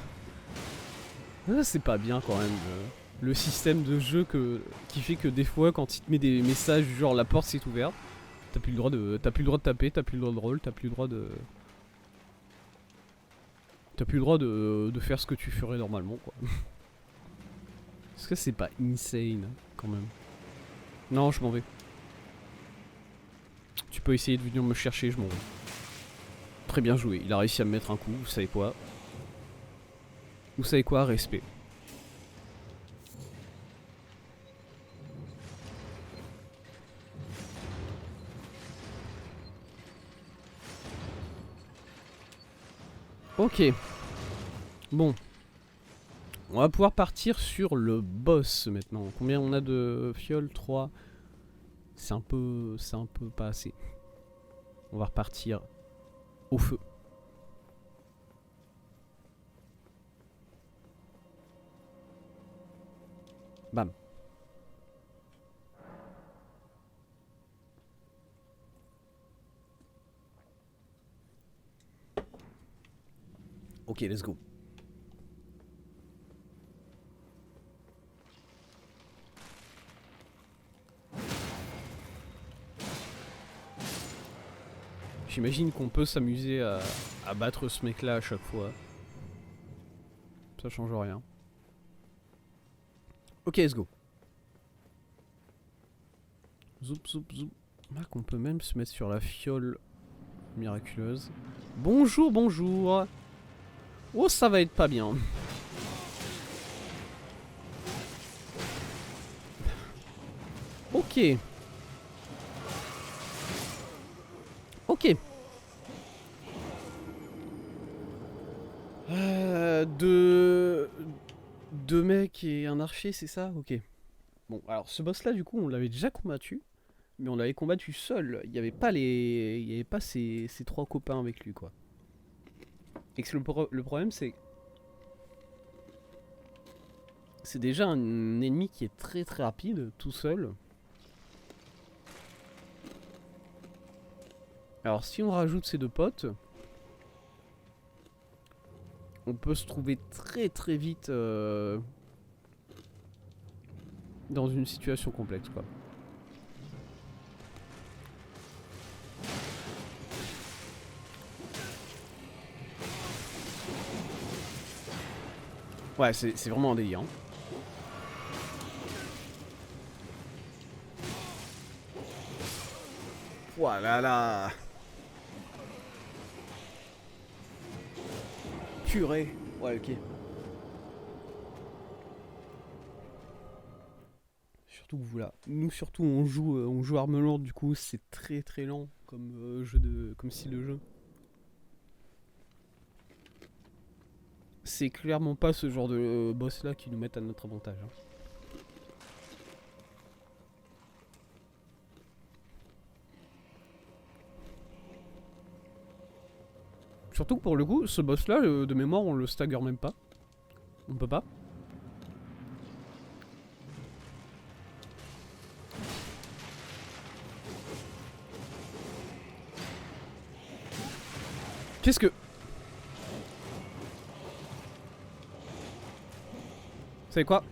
Ça c'est pas bien quand même. Le système de jeu qui fait que des fois quand il te met des messages du genre la porte s'est ouverte, t'as plus le droit de taper, t'as plus le droit de roll, t'as plus le droit de... T'as plus le droit de faire ce que tu ferais normalement quoi. Est-ce que c'est pas insane quand même? Non, je m'en vais. Tu peux essayer de venir me chercher, je m'en vais. Très bien joué, il a réussi à me mettre un coup, vous savez quoi? Vous savez quoi? Respect. Ok. Bon. On va pouvoir partir sur le boss maintenant. Combien on a de fioles? 3. C'est un peu pas assez. On va repartir au feu. Bam. Ok, let's go. J'imagine qu'on peut s'amuser à battre ce mec là à chaque fois. Ça change rien. Ok, let's go. Zoup, zoup, zoup. Ah, qu'on peut même se mettre sur la fiole miraculeuse. Bonjour, bonjour. Oh, ça va être pas bien. Ok. Ok. Deux mecs et un archer, c'est ça? Ok. Bon, alors ce boss là, du coup, on l'avait déjà combattu. Mais on l'avait combattu seul. Il n'y avait pas ses 3 copains avec lui, quoi. Et que le problème, c'est... C'est déjà un ennemi qui est très très rapide, tout seul. Alors si on rajoute ces 2 potes... on peut se trouver très très vite dans une situation complexe quoi. Ouais, c'est vraiment un délire. Hein. Voilà là. Purée. Ouais, ok. Surtout que voilà, nous surtout on joue arme lourde, du coup c'est très très lent comme comme style de jeu. C'est clairement pas ce genre de boss là qui nous mettent à notre avantage. Hein. Surtout que pour le coup, ce boss là, de mémoire, on le stagger même pas. On peut pas. Qu'est-ce que... Vous savez quoi?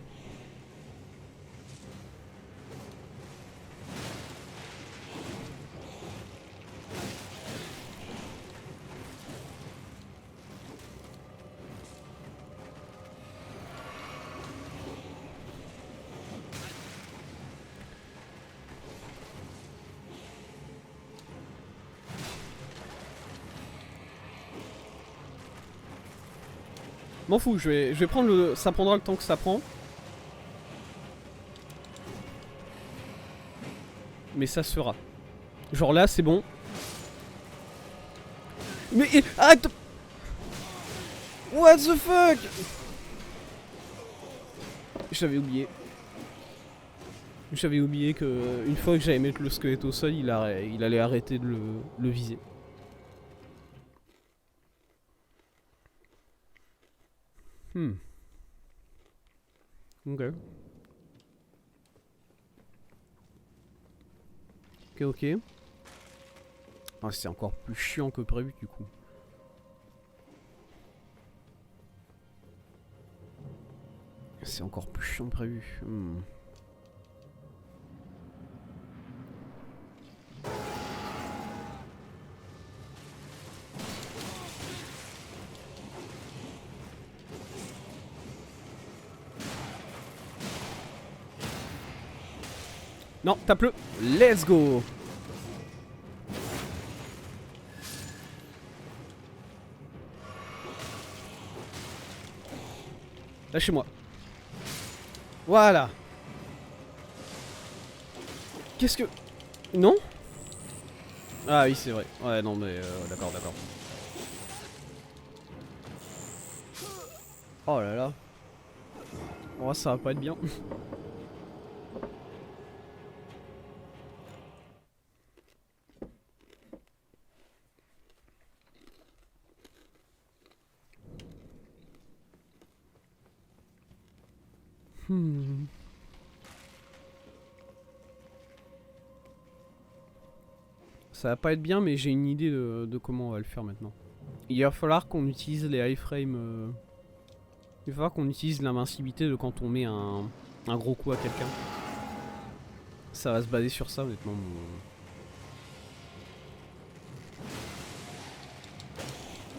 M'en fous, je vais prendre le... Ça prendra le temps que ça prend. Mais ça se fera. Genre là, c'est bon. Mais... Arrête. What the fuck? J'avais oublié. J'avais oublié que une fois que j'allais mettre le squelette au sol, il allait arrêter de le viser. Ok. Ok. Ah, c'est encore plus chiant que prévu du coup. C'est encore plus chiant que prévu. Non, tape-le. Let's go. Lâchez-moi. Voilà. Qu'est-ce que... Non? Ah oui, c'est vrai. Ouais, non, mais... d'accord, d'accord. Oh là là. Oh, ça va pas être bien. Ça va pas être bien, mais j'ai une idée de comment on va le faire maintenant. Il va falloir qu'on utilise les iframes. Il va falloir qu'on utilise l'invincibilité de quand on met un gros coup à quelqu'un. Ça va se baser sur ça, honnêtement.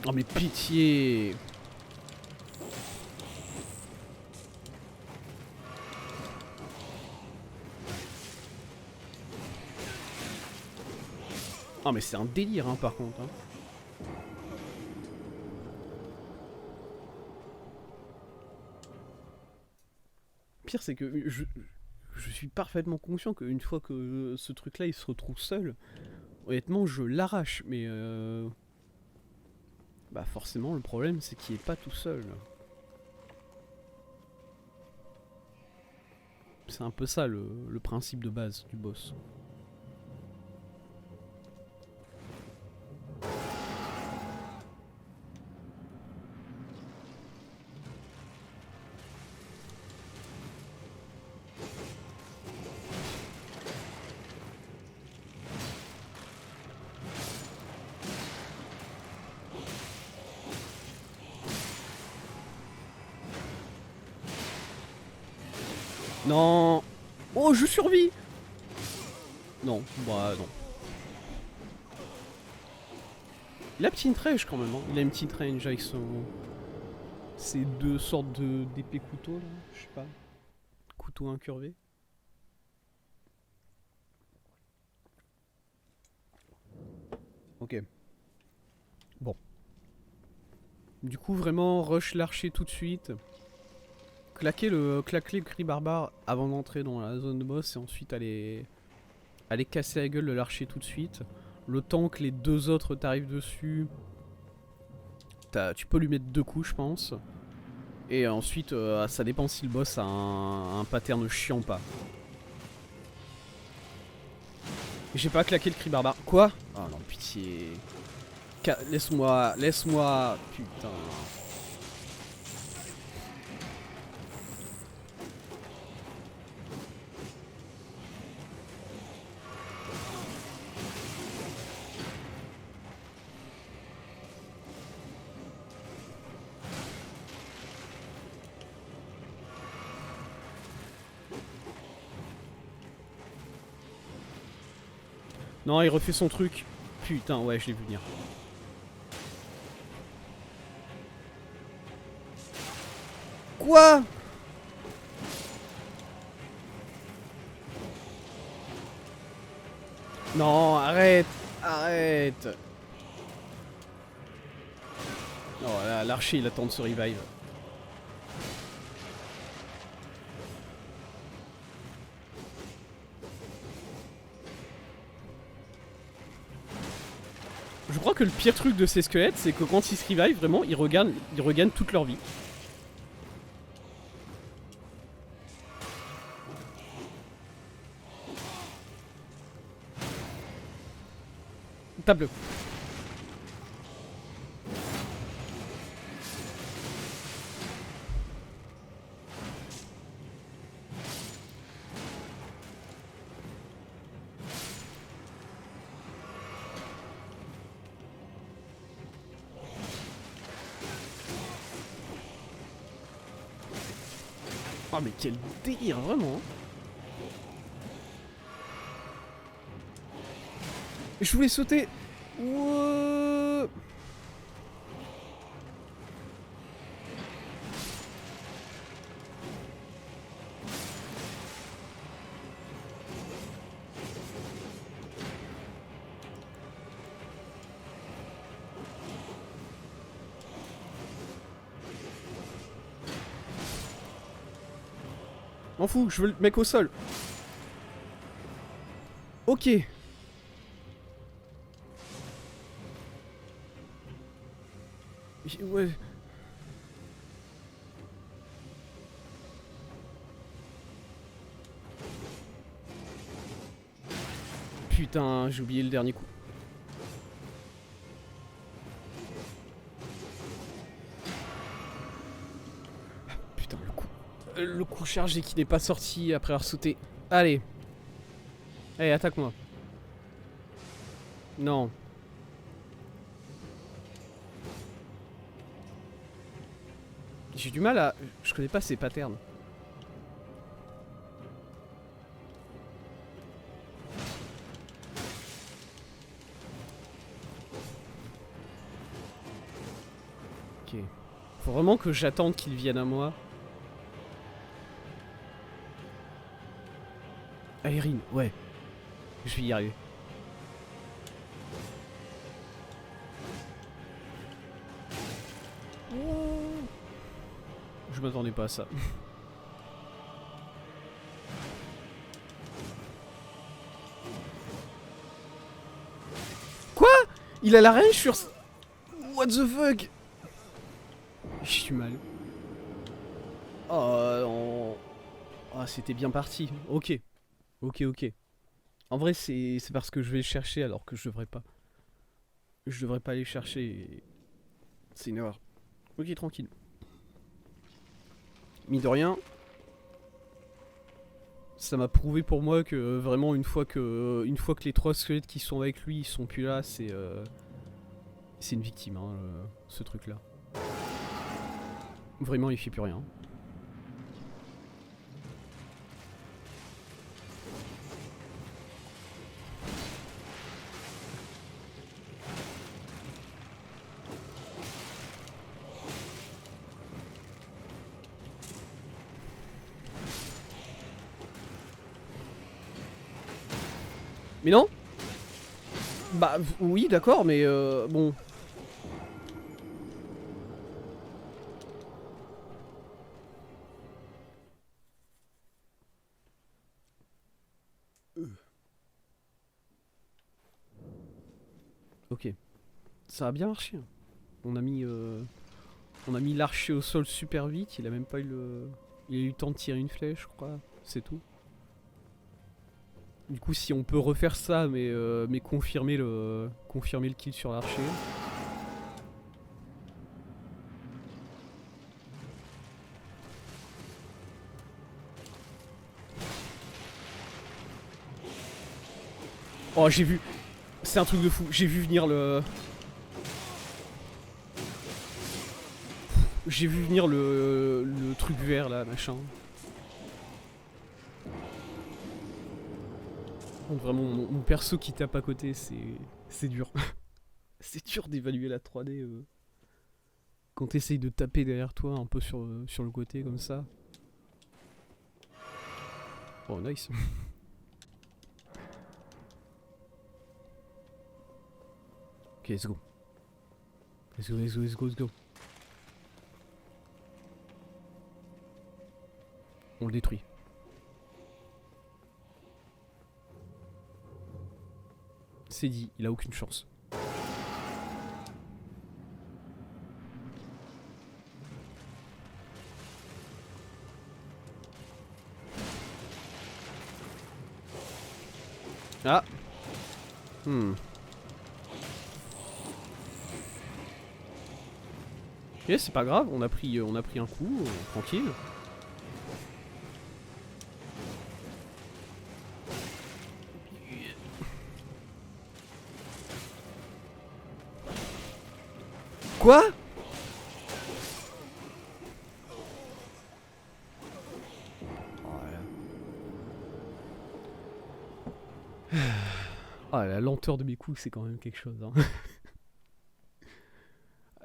Oh mais pitié! Oh mais c'est un délire hein, par contre. Hein. Pire c'est que je suis parfaitement conscient qu'une fois que ce truc là il se retrouve seul, honnêtement je l'arrache mais bah forcément le problème c'est qu'il est pas tout seul. C'est un peu ça le principe de base du boss. Non. Oh, je survis. Non, bah non. Il a petite range quand même, hein. Il a une petite range avec son... Ces deux sortes d'épées couteaux là, je sais pas. Couteau incurvé. Ok. Bon. Du coup vraiment rush l'archer tout de suite. Claquer le cri barbare avant d'entrer dans la zone de boss et ensuite aller casser la gueule de l'archer tout de suite. Le temps que les deux autres t'arrivent dessus, tu peux lui mettre 2 coups je pense. Et ensuite ça dépend si le boss a un pattern chiant ou pas. J'ai pas claqué le cri barbare. Quoi? Oh non, pitié. Laisse-moi, laisse-moi. Putain. Non, il refait son truc. Putain, ouais, je l'ai vu venir. Quoi? Non, arrête. Arrête. Non, l'archer, il attend de se revive. Je crois que le pire truc de ces squelettes, c'est que quand ils se revive, vraiment, ils regagnent toute leur vie. Tape-le. Oh mais quel délire, vraiment. Je voulais sauter. Ouah. M'en fous, je veux le mec au sol. Ok. Ouais. Putain, j'ai oublié le dernier coup. Putain, le coup chargé qui n'est pas sorti après avoir sauté. Allez. Allez, attaque-moi. Non. J'ai du mal à... Je connais pas ces patterns. Ok. Faut vraiment que j'attende qu'ils viennent à moi. Aérine, ouais. Je vais y arriver. Je m'attendais pas à ça. Quoi? Il a la range sur... What the fuck? J'ai du mal. Oh, c'était bien parti. Ok. Ok. En vrai, c'est parce que je vais le chercher alors que je devrais pas. Je devrais pas aller chercher. C'est une erreur. Ok, tranquille. Mine de rien, ça m'a prouvé pour moi que vraiment une fois que les 3 squelettes qui sont avec lui ils sont plus là, c'est une victime, hein, ce truc là. Vraiment il fait plus rien. Mais non. Bah oui d'accord mais bon. Ok. Ça a bien marché. On a mis l'archer au sol super vite, il a même pas eu le... Il a eu le temps de tirer une flèche je crois, c'est tout. Du coup si on peut refaire ça mais confirmer le kill sur l'archer. Oh j'ai vu, c'est un truc de fou, j'ai vu venir le... J'ai vu venir le truc vert là, machin. Donc vraiment mon perso qui tape à côté c'est dur. C'est dur d'évaluer la 3D quand t'essayes de taper derrière toi un peu sur le côté comme ça. Oh nice. Ok let's go. Let's go, let's go, let's go, let's go. On le détruit. C'est dit, il a aucune chance. Ah. Ok, c'est pas grave, on a pris un coup, tranquille. Quoi? Ah la lenteur de mes coups c'est quand même quelque chose hein.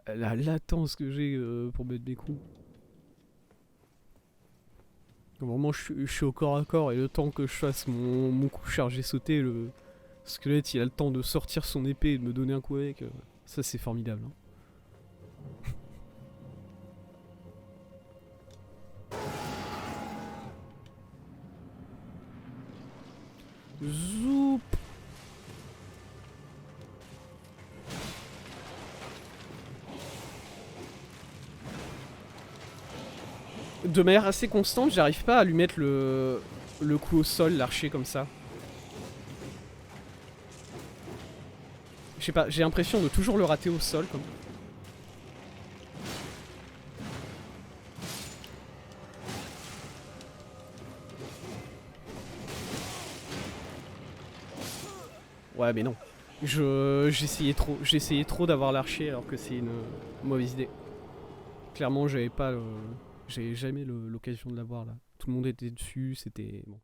La latence que j'ai pour mettre mes coups. Vraiment je suis au corps à corps et le temps que je fasse mon coup chargé sauter, le squelette il a le temps de sortir son épée et de me donner un coup avec. Ça c'est formidable hein. Zoup. De manière assez constante, j'arrive pas à lui mettre le coup au sol, l'archer comme ça. Je sais pas, j'ai l'impression de toujours le rater au sol comme. Ouais mais non. J'essayais trop d'avoir l'archer alors que c'est une mauvaise idée. Clairement j'avais pas j'avais jamais l'occasion de l'avoir là. Tout le monde était dessus, c'était bon.